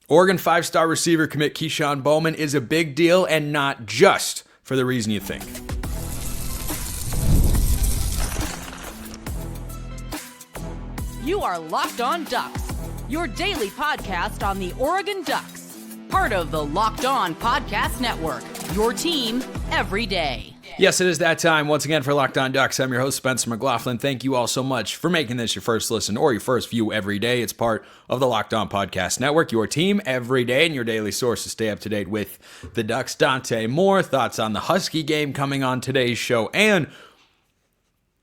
Oregon 5-star receiver commit Kesean Bowman is a big deal, and not just for the reason you think. You are Locked On Ducks, your daily podcast on the Oregon Ducks. Part of the Locked On Podcast Network, your team every day. Yes, it is that time once again for Locked On Ducks. I'm your host, Spencer McLaughlin. Thank you all so much for making this your first listen or your first view every day. It's part of the Locked On Podcast Network, your team every day, and your daily source to stay up to date with the Ducks. Dante Moore, thoughts on the Husky game coming on today's show, and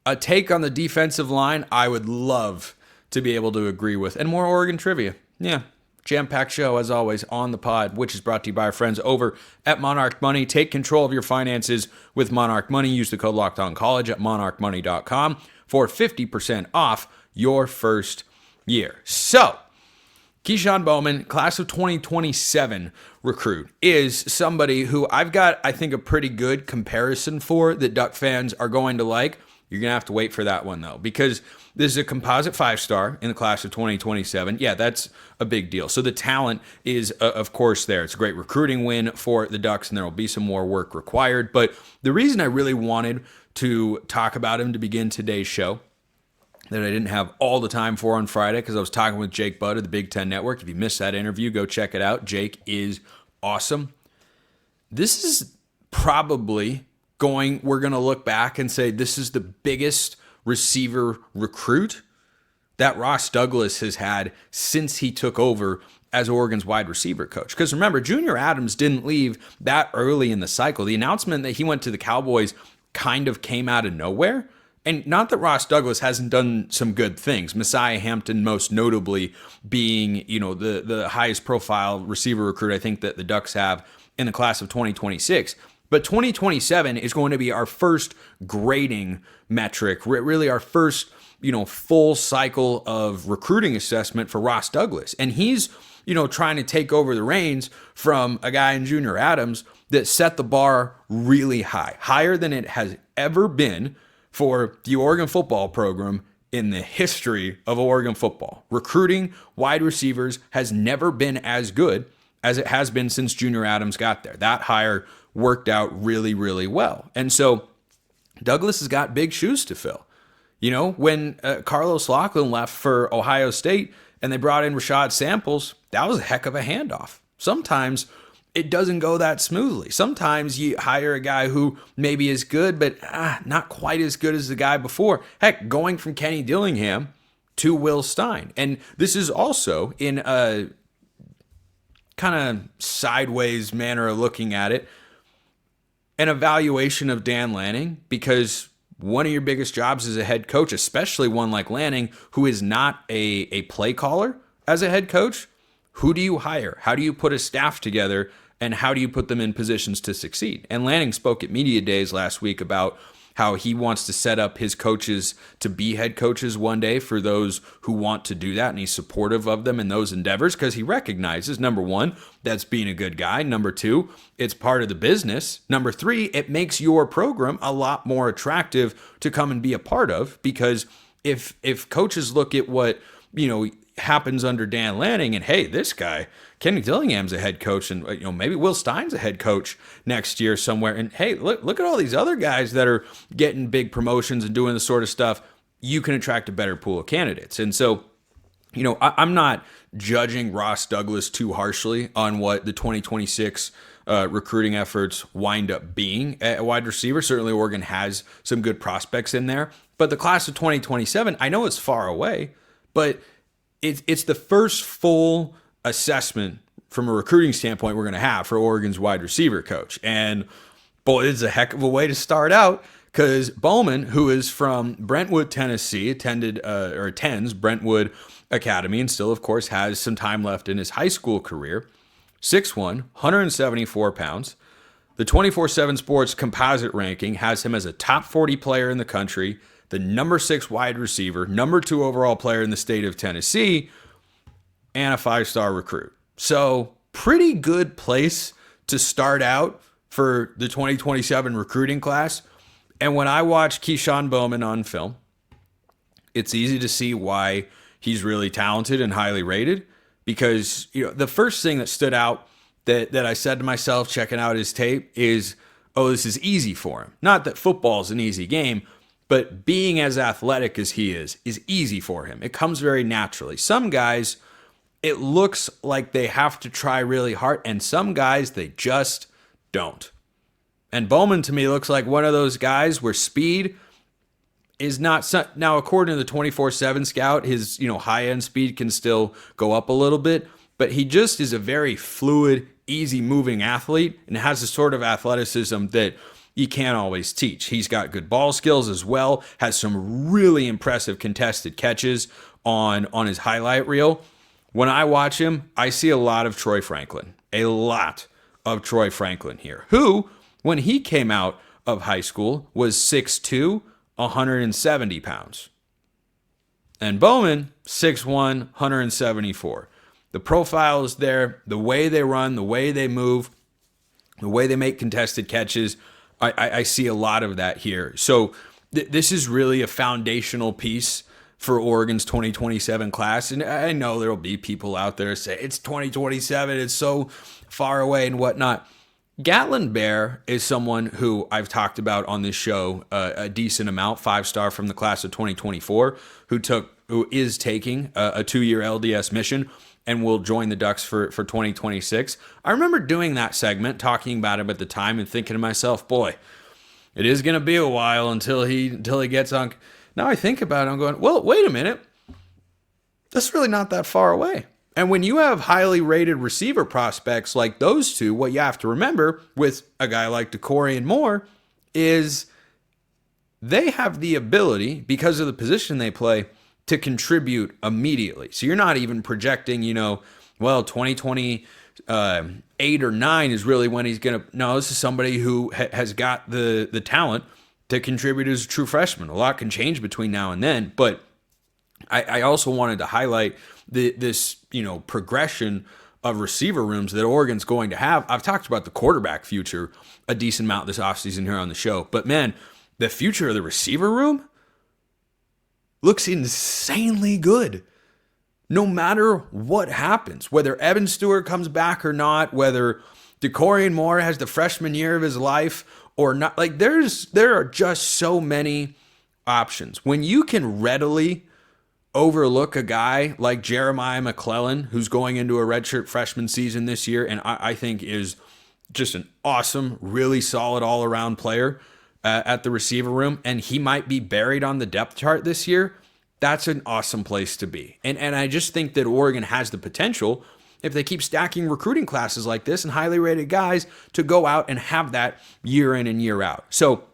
a take on the defensive line I would love to be able to agree with, and more Oregon trivia. Yeah. Jam-packed show, as always, on the pod, which is brought to you by our friends over at Monarch Money. Take control of your finances with Monarch Money. Use the code LOCKEDONCollege at monarchmoney.com for 50% off your first year. So, Kesean Bowman, class of 2027 recruit, is somebody who I've got, I think, a pretty good comparison for that Duck fans are going to like. You're going to have to wait for that one, though, because this is a composite 5-star in the class of 2027. Yeah, that's a big deal. So the talent is, of course, there. It's a great recruiting win for the Ducks, and there will be some more work required. But the reason I really wanted to talk about him to begin today's show, that I didn't have all the time for on Friday, because I was talking with Jake Budd of the Big Ten Network. If you missed that interview, go check it out. Jake is awesome. This is probably we're going to look back and say this is the biggest receiver recruit that Ross Douglas has had since he took over as Oregon's wide receiver coach. Because remember, Junior Adams didn't leave that early in the cycle. The announcement that he went to the Cowboys kind of came out of nowhere. And not that Ross Douglas hasn't done some good things. Messiah Hampton most notably being, the highest profile receiver recruit I think that the Ducks have in the class of 2026. But 2027 is going to be our first grading metric, really our first, full cycle of recruiting assessment for Ross Douglas. And he's, trying to take over the reins from a guy in Junior Adams that set the bar really high, higher than it has ever been for the Oregon football program in the history of Oregon football. Recruiting wide receivers has never been as good as it has been since Junior Adams got there. That hire worked out really, really well. And so Douglas has got big shoes to fill. When Carlos Lachlan left for Ohio State and they brought in Rashad Samples, that was a heck of a handoff. Sometimes it doesn't go that smoothly. Sometimes you hire a guy who maybe is good, but not quite as good as the guy before. Heck, going from Kenny Dillingham to Will Stein. And this is also in a kind of sideways manner of looking at it, an evaluation of Dan Lanning, because one of your biggest jobs as a head coach, especially one like Lanning, who is not a play caller as a head coach, who do you hire? How do you put a staff together, and how do you put them in positions to succeed? And Lanning spoke at Media Days last week about how he wants to set up his coaches to be head coaches one day for those who want to do that, and he's supportive of them in those endeavors because he recognizes, number one, that's being a good guy. Number two, it's part of the business. Number three, it makes your program a lot more attractive to come and be a part of, because if coaches look at what, happens under Dan Lanning and, hey, this guy, Kenny Dillingham's a head coach, and maybe Will Stein's a head coach next year somewhere, and hey, look at all these other guys that are getting big promotions and doing this sort of stuff, you can attract a better pool of candidates. And so, I'm not judging Ross Douglas too harshly on what the 2026 recruiting efforts wind up being at wide receiver. Certainly Oregon has some good prospects in there, but the class of 2027, I know it's far away, but it's the first full assessment from a recruiting standpoint we're going to have for Oregon's wide receiver coach. And boy, it's a heck of a way to start out, because Bowman, who is from Brentwood, Tennessee, attends Brentwood Academy, and still, of course, has some time left in his high school career, 6'1", 174 pounds. The 24/7 Sports composite ranking has him as a top 40 player in the country, the number 6 wide receiver, number 2 overall player in the state of Tennessee, and a 5-star recruit. So pretty good place to start out for the 2027 recruiting class. And when I watch Kesean Bowman on film, it's easy to see why he's really talented and highly rated. because the first thing that stood out that I said to myself checking out his tape is, oh, this is easy for him. Not that football is an easy game, but being as athletic as he is easy for him. It comes very naturally. Some guys, it looks like they have to try really hard, and some guys, they just don't. And Bowman, to me, looks like one of those guys where speed is not... Now, according to the 24/7 scout, his high-end speed can still go up a little bit, but he just is a very fluid, easy-moving athlete and has a sort of athleticism that you can't always teach. He's got good ball skills as well, has some really impressive contested catches on his highlight reel. When I watch him, I see a lot of Troy Franklin. A lot of Troy Franklin here, who, when he came out of high school, was 6'2", 170 pounds. And Bowman, 6'1", 174. The profile is there, the way they run, the way they move, the way they make contested catches. I see a lot of that here. So this is really a foundational piece for Oregon's 2027 class. And I know there'll be people out there say, it's 2027, it's so far away and whatnot. Gatlin Bear is someone who I've talked about on this show a decent amount, 5-star from the class of 2024, who is taking a 2-year LDS mission and will join the Ducks for 2026. I remember doing that segment, talking about him at the time and thinking to myself, boy, it is going to be a while until he gets on. Now I think about it, I'm going, well, wait a minute. That's really not that far away. And when you have highly rated receiver prospects like those two, what you have to remember with a guy like DeCorian Moore is they have the ability, because of the position they play, to contribute immediately. So you're not even projecting, 2028 or 9 is really when he's going to... No, this is somebody who has got the talent to contribute as a true freshman. A lot can change between now and then, but I also wanted to highlight this progression of receiver rooms that Oregon's going to have. I've talked about the quarterback future a decent amount this offseason here on the show, but man, the future of the receiver room looks insanely good. No matter what happens, whether Evan Stewart comes back or not, whether DeCorian Moore has the freshman year of his life or not, like there are just so many options. When you can readily overlook a guy like Jeremiah McLaughlin, who's going into a redshirt freshman season this year, and I think is just an awesome, really solid all-around player at the receiver room, and he might be buried on the depth chart this year, that's an awesome place to be. And I just think that Oregon has the potential, if they keep stacking recruiting classes like this and highly rated guys, to go out and have that year in and year out. So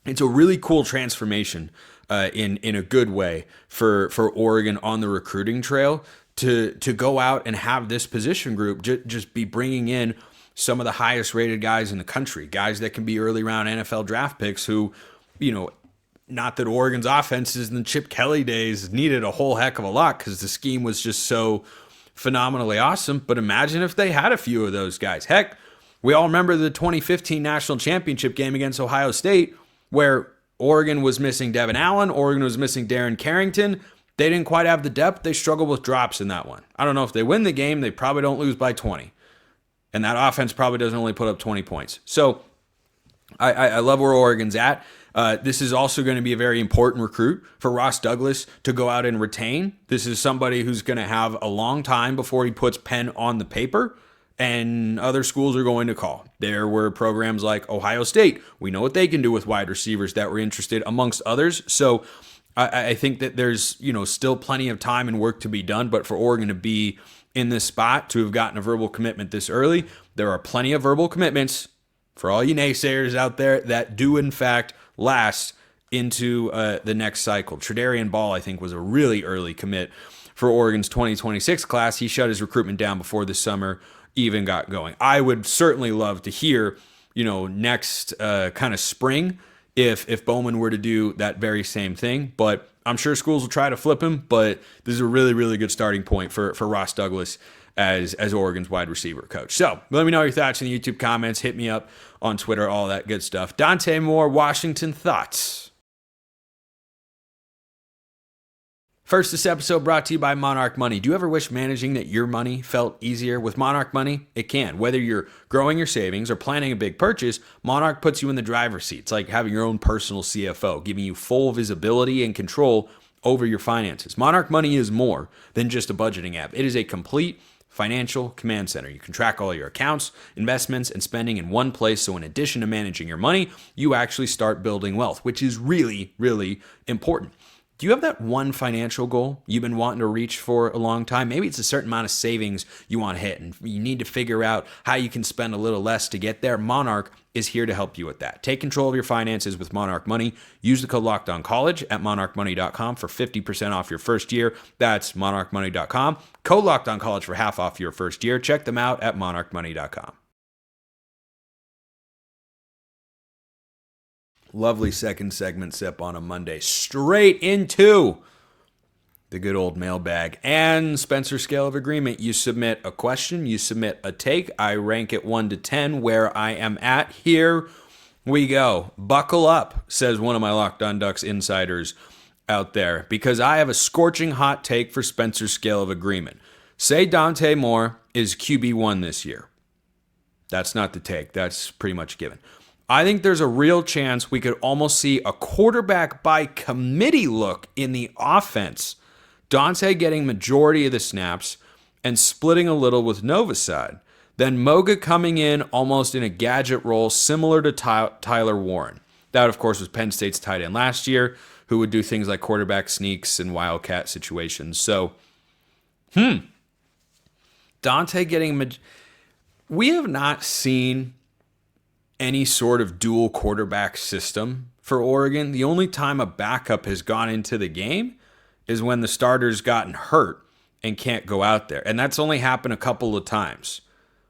it's a really cool transformation in a good way for Oregon on the recruiting trail to go out and have this position group just be bringing in some of the highest rated guys in the country, guys that can be early round NFL draft picks who, not that Oregon's offenses in the Chip Kelly days needed a whole heck of a lot because the scheme was just so phenomenally awesome. But imagine if they had a few of those guys. Heck, we all remember the 2015 national championship game against Ohio State where Oregon was missing Devin Allen. Oregon was missing Darren Carrington. They didn't quite have the depth. They struggled with drops in that one. I don't know if they win the game. They probably don't lose by 20. And that offense probably doesn't only put up 20 points. So I love where Oregon's at. This is also going to be a very important recruit for Ross Douglas to go out and retain. This is somebody who's going to have a long time before he puts pen on the paper, and other schools are going to call. There were programs like Ohio State. We know what they can do with wide receivers that were interested, amongst others. So I think that there's still plenty of time and work to be done, but for Oregon to be in this spot, to have gotten a verbal commitment this early, there are plenty of verbal commitments for all you naysayers out there that do in fact last into the next cycle. Tredarian Ball, I think, was a really early commit for Oregon's 2026 class. He shut his recruitment down before the summer even got going. I would certainly love to hear, next kind of spring if Bowman were to do that very same thing. But I'm sure schools will try to flip him. But this is a really, really good starting point for Ross Douglas as Oregon's wide receiver coach. So let me know your thoughts in the YouTube comments. Hit me up on Twitter, all that good stuff. Dante Moore, Washington thoughts. First, this episode brought to you by Monarch Money. Do you ever wish managing that your money felt easier? With Monarch Money, it can. Whether you're growing your savings or planning a big purchase, Monarch puts you in the driver's seat. It's like having your own personal CFO, giving you full visibility and control over your finances. Monarch Money is more than just a budgeting app. It is a complete financial command center. You can track all your accounts, investments, and spending in one place. So in addition to managing your money, you actually start building wealth, which is really, really important. Do you have that one financial goal you've been wanting to reach for a long time? Maybe it's a certain amount of savings you want to hit, and you need to figure out how you can spend a little less to get there. Monarch is here to help you with that. Take control of your finances with Monarch Money. Use the code LOCKEDONCollege at monarchmoney.com for 50% off your first year. That's monarchmoney.com. Code LOCKEDONCollege for half off your first year. Check them out at monarchmoney.com. Lovely second segment sip on a Monday. Straight into the good old mailbag and Spencer scale of agreement. You submit a question, you submit a take. I rank it 1 to 10 where I am at. Here we go. Buckle up, says one of my Locked On Ducks insiders out there, because I have a scorching hot take for Spencer's scale of agreement. Say Dante Moore is QB1 this year. That's not the take. That's pretty much given. I think there's a real chance we could almost see a quarterback by committee look in the offense. Dante getting majority of the snaps and splitting a little with Novosad. Then Moga coming in almost in a gadget role similar to Tyler Warren. That, of course, was Penn State's tight end last year, who would do things like quarterback sneaks and wildcat situations. So, Dante getting... We have not seen any sort of dual quarterback system for Oregon. The only time a backup has gone into the game is when the starter's gotten hurt and can't go out there. And that's only happened a couple of times.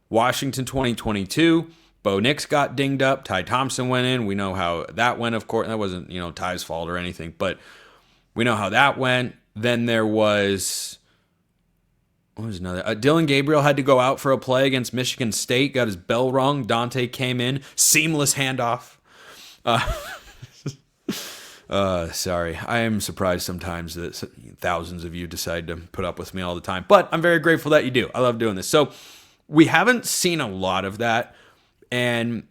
Washington 2022, Bo Nix got dinged up. Ty Thompson went in. We know how that went, of course. That wasn't, Ty's fault or anything, but we know how that went. Then there was... What was another? Dylan Gabriel had to go out for a play against Michigan State, got his bell rung. Dante came in, seamless handoff. Sorry, I am surprised sometimes that thousands of you decide to put up with me all the time, but I'm very grateful that you do. I love doing this. So we haven't seen a lot of that. And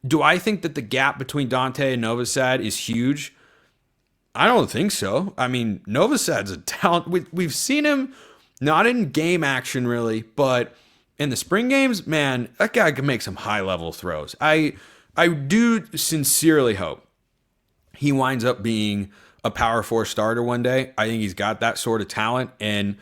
do I think that the gap between Dante and Novosad is huge? I don't think so. I mean, Novosad's a talent. We've seen him. Not in game action, really, but in the spring games, man, that guy can make some high-level throws. I do sincerely hope he winds up being a Power 4 starter one day. I think he's got that sort of talent, and,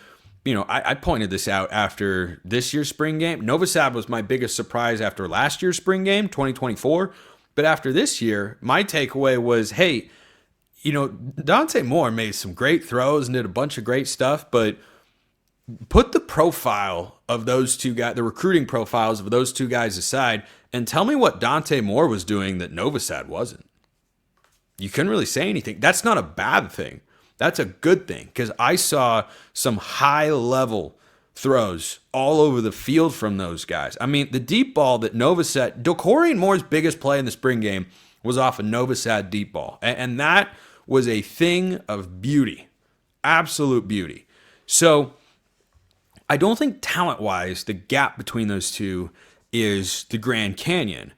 I pointed this out after this year's spring game. Novosad was my biggest surprise after last year's spring game, 2024, but after this year, my takeaway was, hey, Dante Moore made some great throws and did a bunch of great stuff, but put the profile of those two guys, the recruiting profiles of those two guys aside, and tell me what Dante Moore was doing that Novosad wasn't. You couldn't really say anything. That's not a bad thing. That's a good thing, because I saw some high-level throws all over the field from those guys. I mean, the deep ball that Novosad, Decorian Moore's biggest play in the spring game was off a Novosad deep ball, and that was a thing of beauty, absolute beauty. So I don't think talent-wise the gap between those two is the Grand Canyon.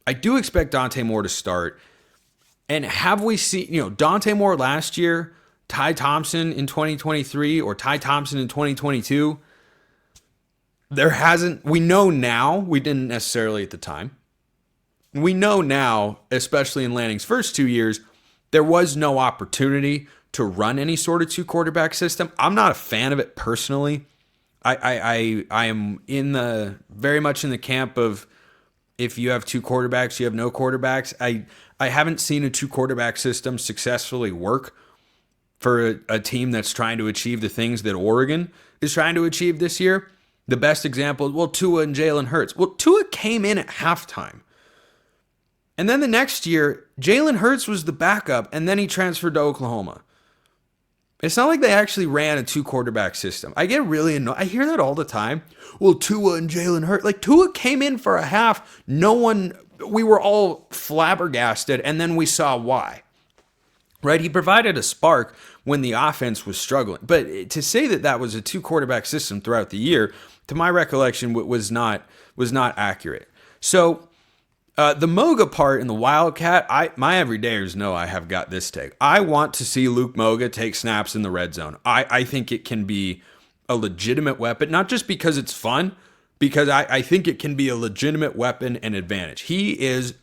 I do expect Dante Moore to start. And have we seen, Dante Moore last year, Ty Thompson in 2023, or Ty Thompson in 2022? We know now, we didn't necessarily at the time. We know now, especially in Lanning's first 2 years, there was no opportunity to run any sort of two quarterback system. I'm not a fan of it personally. I am very much in the camp of, if you have two quarterbacks, you have no quarterbacks. I haven't seen a two quarterback system successfully work for a team that's trying to achieve the things that Oregon is trying to achieve this year. The best example, Tua and Jalen Hurts. Tua came in at halftime. And then the next year, Jalen Hurts was the backup, and then he transferred to Oklahoma. It's not like they actually ran a two quarterback system. I get really annoyed. I hear that all the time. Tua and Jalen Hurts. Like, Tua came in for a half. We were all flabbergasted, and then we saw why. right? He provided a spark when the offense was struggling. But to say that that was a 2-quarterback system throughout the year, to my recollection, was not accurate. So the Moga part in the Wildcat, my everydayers know I have got this take. I want to see Luke Moga take snaps in the red zone. I think it can be a legitimate weapon, not just because it's fun, because I think it can be a legitimate weapon and advantage. He is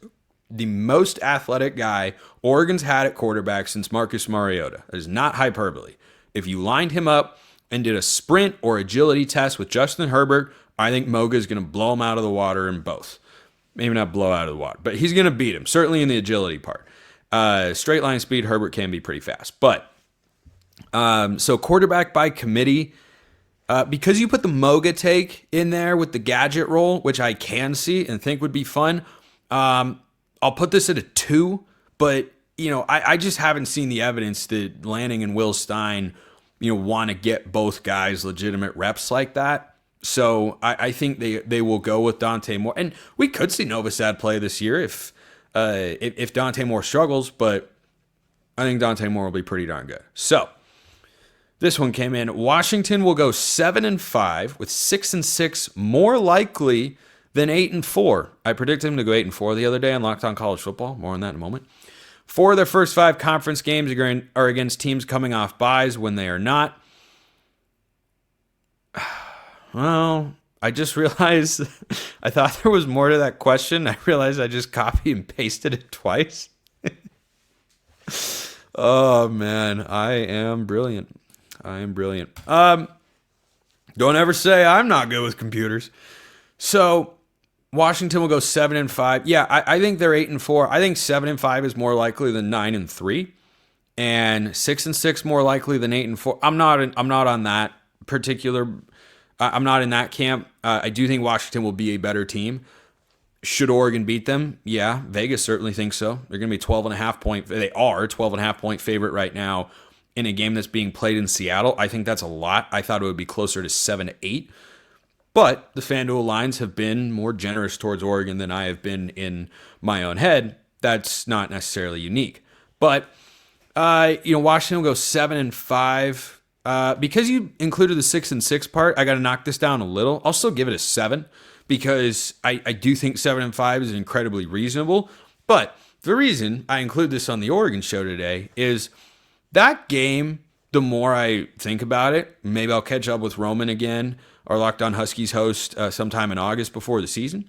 the most athletic guy Oregon's had at quarterback since Marcus Mariota. That is not hyperbole. If you lined him up and did a sprint or agility test with Justin Herbert, I think Moga is going to blow him out of the water in both. Maybe not blow out of the water, but he's going to beat him, certainly in the agility part. Straight line speed, Herbert can be pretty fast. But so quarterback by committee, because you put the Moga take in there with the gadget roll, which I can see and think would be fun, I'll put this at a 2, but I just haven't seen the evidence that Lanning and Will Stein, want to get both guys legitimate reps like that. So I think they will go with Dante Moore, and we could see Novosad play this year if Dante Moore struggles, but I think Dante Moore will be pretty darn good. So this one came in. Washington will go 7-5 with 6-6 more likely than 8-4. I predicted them to go 8-4 the other day on Locked On College Football. More on that in a moment. 4 of their first 5 conference games are against teams coming off byes when they are not. Well, I just realized I thought there was more to that question. I realized I just copied and pasted it twice. Oh, man. I am brilliant. Don't ever say I'm not good with computers. So Washington will go 7-5. Yeah, I think they're 8-4. I think 7-5 is more likely than 9-3, and 6-6 more likely than 8-4. I'm not on that particular. I'm not in that camp. I do think Washington will be a better team. Should Oregon beat them? Yeah, Vegas certainly thinks so. They're going to be 12.5 point. They are 12.5 point favorite right now in a game that's being played in Seattle. I think that's a lot. I thought it would be closer to 7-8. But the FanDuel lines have been more generous towards Oregon than I have been in my own head. That's not necessarily unique. But, Washington will go 7-5. Because you included the 6-6 part, I got to knock this down a little. I'll still give it a 7 because I do think 7-5 is incredibly reasonable. But the reason I include this on the Oregon show today is that game, the more I think about it, maybe I'll catch up with Roman again, our Locked On Huskies host, sometime in August before the season.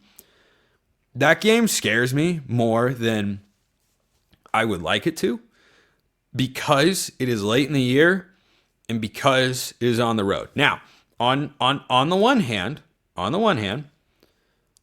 That game scares me more than I would like it to because it is late in the year and because it is on the road. Now, on the one hand,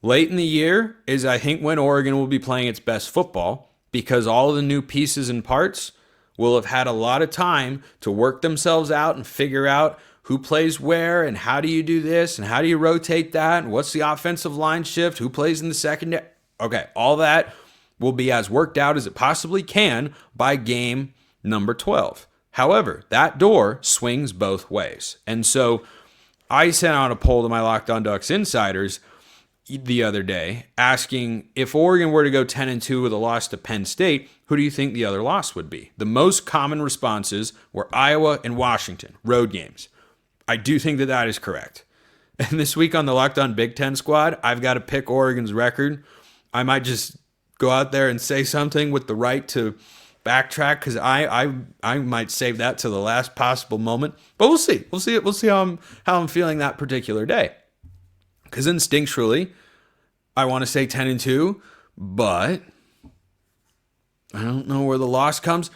late in the year is, I think, when Oregon will be playing its best football because all of the new pieces and parts will have had a lot of time to work themselves out and figure out who plays where and how do you do this and how do you rotate that and what's the offensive line shift, who plays in the secondary. Okay, all that will be as worked out as it possibly can by game number 12. However, that door swings both ways. And so I sent out a poll to my Locked On Ducks insiders the other day asking if Oregon were to go 10-2 with a loss to Penn State, who do you think the other loss would be? The most common responses were Iowa and Washington, road games. I do think that is correct. And this week on the Locked On Big Ten squad, I've got to pick Oregon's record. I might just go out there and say something with the right to backtrack because I might save that to the last possible moment. But we'll see. We'll see how I'm feeling that particular day. Because instinctually, I want to say 10-2, but I don't know where the loss comes.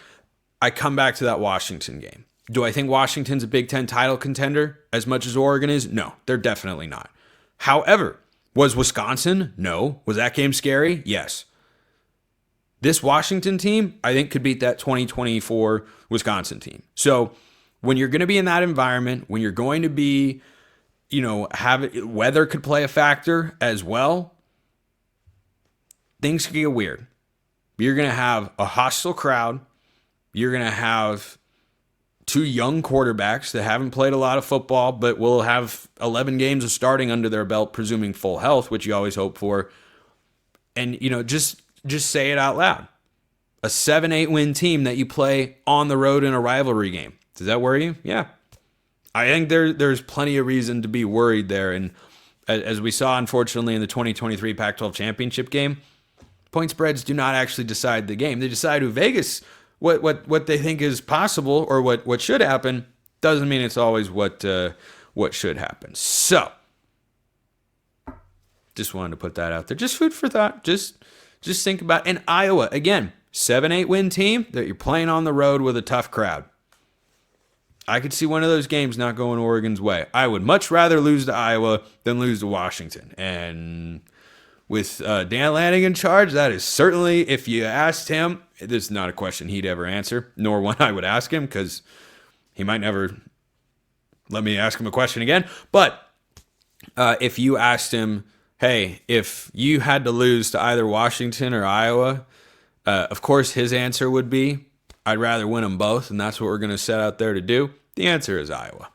I come back to that Washington game. Do I think Washington's a Big Ten title contender as much as Oregon is? No, they're definitely not. However, was Wisconsin? No. Was that game scary? Yes. This Washington team, I think, could beat that 2024 Wisconsin team. So when you're going to be in that environment, when you're going to be, weather could play a factor as well, things could get weird. You're going to have a hostile crowd. You're going to have two young quarterbacks that haven't played a lot of football, but will have 11 games of starting under their belt, presuming full health, which you always hope for. And, just say it out loud. a 7-8 win team that you play on the road in a rivalry game. Does that worry you? Yeah. I think there's plenty of reason to be worried there. And as we saw, unfortunately, in the 2023 Pac-12 championship game, point spreads do not actually decide the game. They decide who Vegas, what they think is possible or what should happen. Doesn't mean it's always what should happen. So, just wanted to put that out there. Just food for thought. Just think about it. And Iowa, again, 7-8 win team that you're playing on the road with a tough crowd. I could see one of those games not going Oregon's way. I would much rather lose to Iowa than lose to Washington. And with Dan Lanning in charge, that is certainly, if you asked him, this is not a question he'd ever answer, nor one I would ask him, because he might never let me ask him a question again. But if you asked him, hey, if you had to lose to either Washington or Iowa, of course his answer would be, I'd rather win them both, and that's what we're going to set out there to do. The answer is Iowa,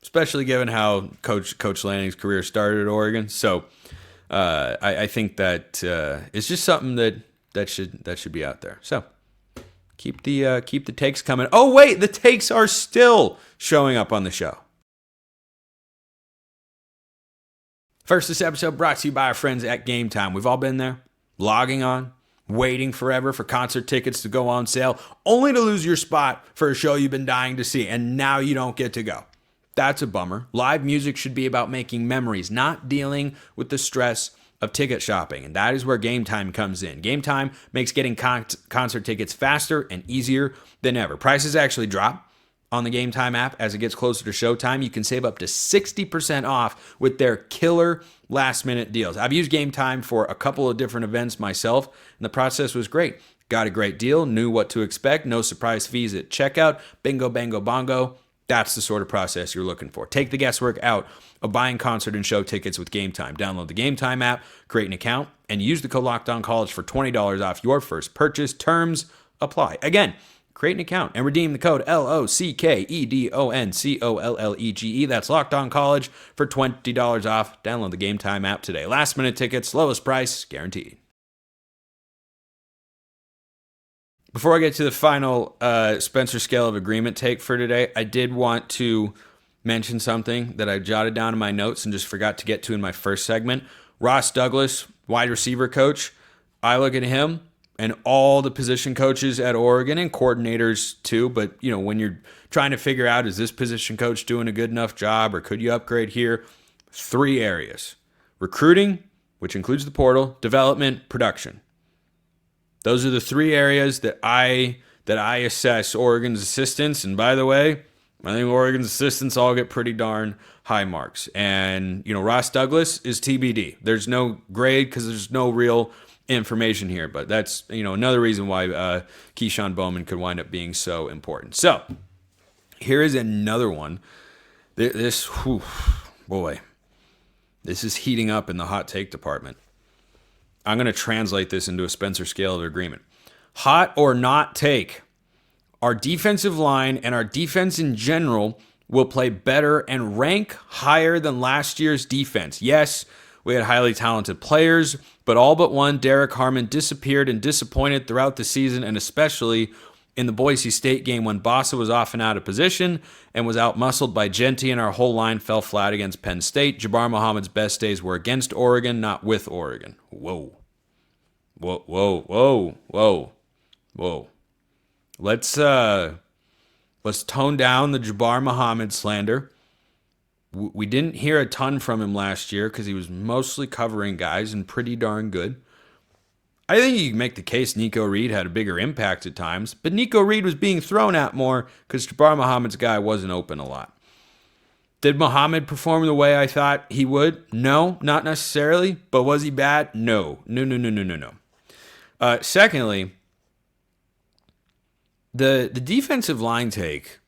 especially given how Coach Lanning's career started at Oregon. So I think that it's just something that should be out there. So keep the takes coming. Oh wait, the takes are still showing up on the show. First, this episode brought to you by our friends at Game Time. We've all been there, logging on, waiting forever for concert tickets to go on sale, only to lose your spot for a show you've been dying to see, and now you don't get to go. That's a bummer. Live music should be about making memories, not dealing with the stress of ticket shopping, and that is where Game Time comes in. Game Time makes getting concert tickets faster and easier than ever. Prices actually drop on the Game Time app as it gets closer to showtime. You can save up to 60% off with their killer last-minute deals. I've used Game Time for a couple of different events myself, and the process was great. Got a great deal, knew what to expect, no surprise fees at checkout, bingo, bango, bongo. That's the sort of process you're looking for. Take the guesswork out of buying concert and show tickets with Game Time. Download the Game Time app, create an account, and use the code LOCKEDONCollege for $20 off your first purchase. Terms apply. Again, create an account and redeem the code LOCKEDONCOLLEGE. That's Locked On College for $20 off. Download the Game Time app today. Last minute tickets, lowest price, guaranteed. Before I get to the final Spencer Scale of Agreement take for today, I did want to mention something that I jotted down in my notes and just forgot to get to in my first segment. Ross Douglas, wide receiver coach. I look at him and all the position coaches at Oregon and coordinators too. But, you know, when you're trying to figure out, is this position coach doing a good enough job or could you upgrade here? 3 areas: recruiting, which includes the portal, development, production. Those are the 3 areas that I assess Oregon's assistants. And by the way, I think Oregon's assistants all get pretty darn high marks. And, you know, Ross Douglas is TBD. There's no grade because there's no real information here, but that's, you know, another reason why Kesean Bowman could wind up being so important. So here is another one. This is heating up in the hot take department. I'm going to translate this into a Spencer Scale of Agreement. Hot or not take, our defensive line and our defense in general will play better and rank higher than last year's defense. Yes, we had highly talented players, but all but one, Derek Harmon, disappeared and disappointed throughout the season, and especially in the Boise State game when Bossa was often out of position and was out-muscled by Genty, and our whole line fell flat against Penn State. Jabbar Muhammad's best days were against Oregon, not with Oregon. Whoa. Let's tone down the Jabbar Muhammad slander. We didn't hear a ton from him last year because he was mostly covering guys and pretty darn good. I think you can make the case Nico Reed had a bigger impact at times, but Nico Reed was being thrown at more because Jabbar Muhammad's guy wasn't open a lot. Did Muhammad perform the way I thought he would? No, not necessarily. But was he bad? No. Secondly, the defensive line take,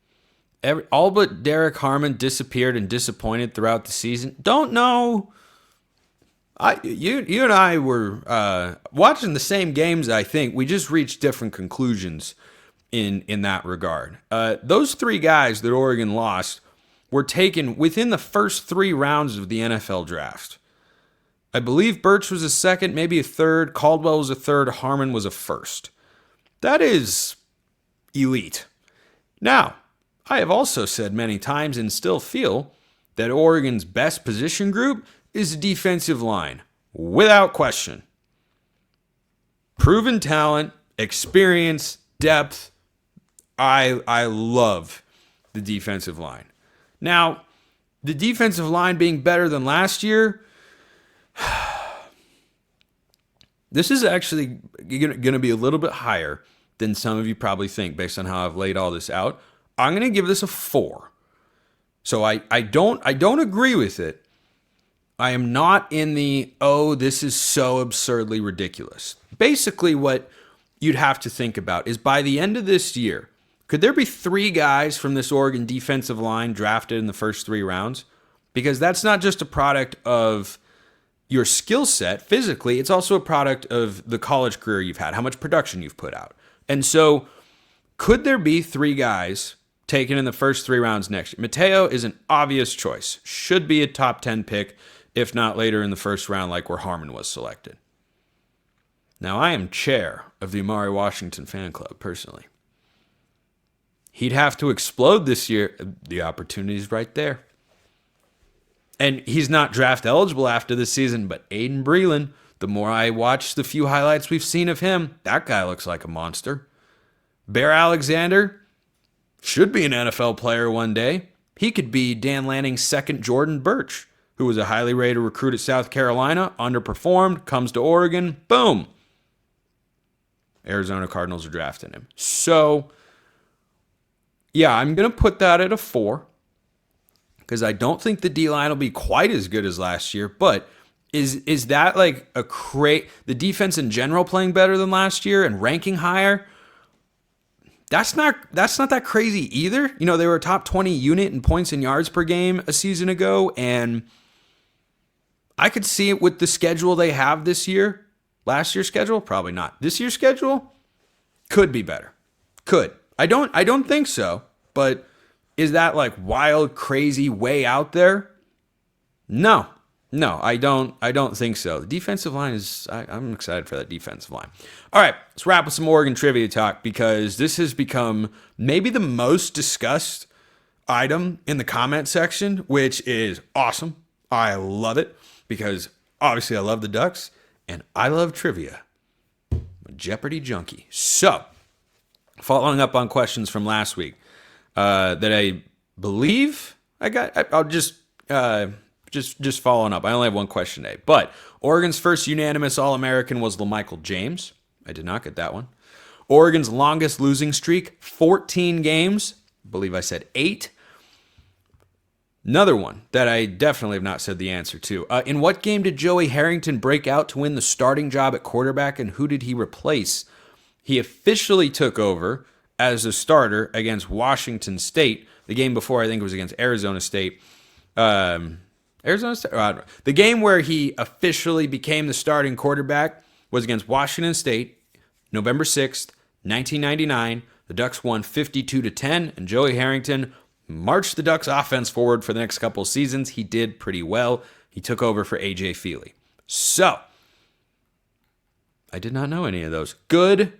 all but Derek Harmon disappeared and disappointed throughout the season. Don't know. You and I were watching the same games, I think. We just reached different conclusions in that regard. Those 3 guys that Oregon lost were taken within the first 3 rounds of the NFL draft. I believe Birch was a second, maybe a third. Caldwell was a third. Harmon was a first. That is elite. Now, I have also said many times and still feel that Oregon's best position group is defensive line, without question. Proven talent, experience, depth. I love the defensive line. Now, the defensive line being better than last year, this is actually going to be a little bit higher than some of you probably think based on how I've laid all this out. I'm going to give this a 4. So I don't agree with it. I am not in the, oh, this is so absurdly ridiculous. Basically what you'd have to think about is by the end of this year, could there be 3 guys from this Oregon defensive line drafted in the first 3 rounds? Because that's not just a product of your skill set physically, it's also a product of the college career you've had, how much production you've put out. And so could there be 3 guys taken in the first 3 rounds next year? Mateo is an obvious choice. Should be a top 10 pick, if not later in the first round like where Harmon was selected. Now, I am chair of the Amari Washington fan club, personally. He'd have to explode this year. The opportunity's right there. And he's not draft eligible after this season, but Aiden Breland, the more I watch the few highlights we've seen of him, that guy looks like a monster. Bear Alexander should be an NFL player one day. He could be Dan Lanning's second Jordan Birch, who was a highly rated recruit at South Carolina, underperformed, comes to Oregon, boom. Arizona Cardinals are drafting him. So, yeah, I'm going to put that at a 4 because I don't think the D-line will be quite as good as last year, but is that like the defense in general playing better than last year and ranking higher? That's not that crazy either. You know, they were a top 20 unit in points and yards per game a season ago, and I could see it with the schedule they have this year. Last year's schedule? Probably not. This year's schedule? Could be better. Could. I don't think so, but is that like wild, crazy, way out there? No, I don't think so. The defensive line is, I'm excited for that defensive line. All right, let's wrap with some Oregon trivia talk because this has become maybe the most discussed item in the comment section, which is awesome. I love it because obviously I love the Ducks and I love trivia. I'm a Jeopardy junkie. So, following up on questions from last week that I believe I got, I'll just following up. I only have one question today. But Oregon's first unanimous All-American was LaMichael James. I did not get that one. Oregon's longest losing streak, 14 games. I believe I said 8. Another one that I definitely have not said the answer to. In what game did Joey Harrington break out to win the starting job at quarterback, and who did he replace? He officially took over as a starter against Washington State. The game before, I think it was against Arizona State. The game where he officially became the starting quarterback was against Washington State, November 6th, 1999. The Ducks won 52-10, and Joey Harrington marched the Ducks offense forward for the next couple of seasons. He did pretty well. He took over for A.J. Feely. So, I did not know any of those. Good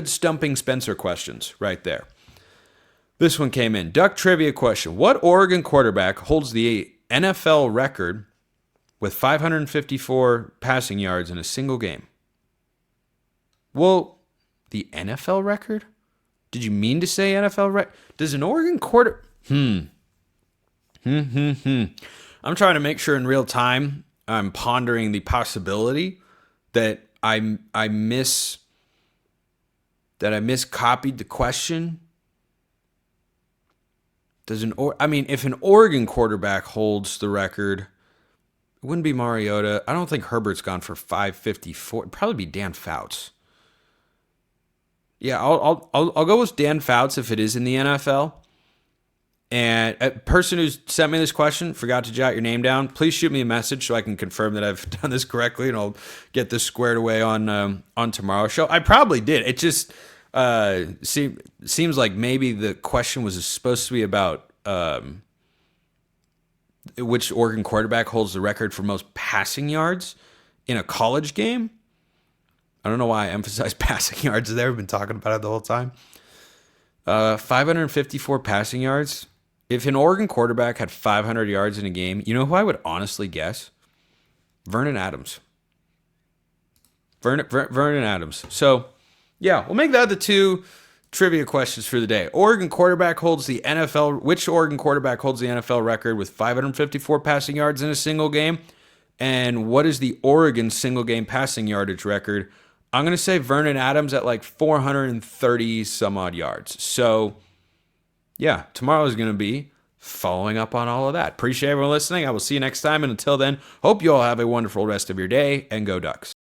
stumping Spencer questions right there. This one came in. Duck trivia question. What Oregon quarterback holds the NFL record with 554 passing yards in a single game? Well, the NFL record? Did you mean to say NFL record? Does an Oregon quarter... I'm trying to make sure in real time I'm pondering the possibility that I miscopied the question. If an Oregon quarterback holds the record, it wouldn't be Mariota. I don't think Herbert's gone for 554. It'd probably be Dan Fouts. Yeah, I'll go with Dan Fouts if it is in the NFL. And a person who sent me this question forgot to jot your name down. Please shoot me a message so I can confirm that I've done this correctly, and I'll get this squared away on tomorrow's show. I probably did. It just seems like maybe the question was supposed to be about which Oregon quarterback holds the record for most passing yards in a college game. I don't know why I emphasize passing yards there. I've been talking about it the whole time. 554 passing yards. If an Oregon quarterback had 500 yards in a game, you know who I would honestly guess? Vernon Adams. Vernon Adams. So, yeah, we'll make that the 2 trivia questions for the day. Which Oregon quarterback holds the NFL record with 554 passing yards in a single game? And what is the Oregon single game passing yardage record? I'm going to say Vernon Adams at like 430 some odd yards. So, yeah, tomorrow is going to be following up on all of that. Appreciate everyone listening. I will see you next time. And until then, hope you all have a wonderful rest of your day, and go Ducks.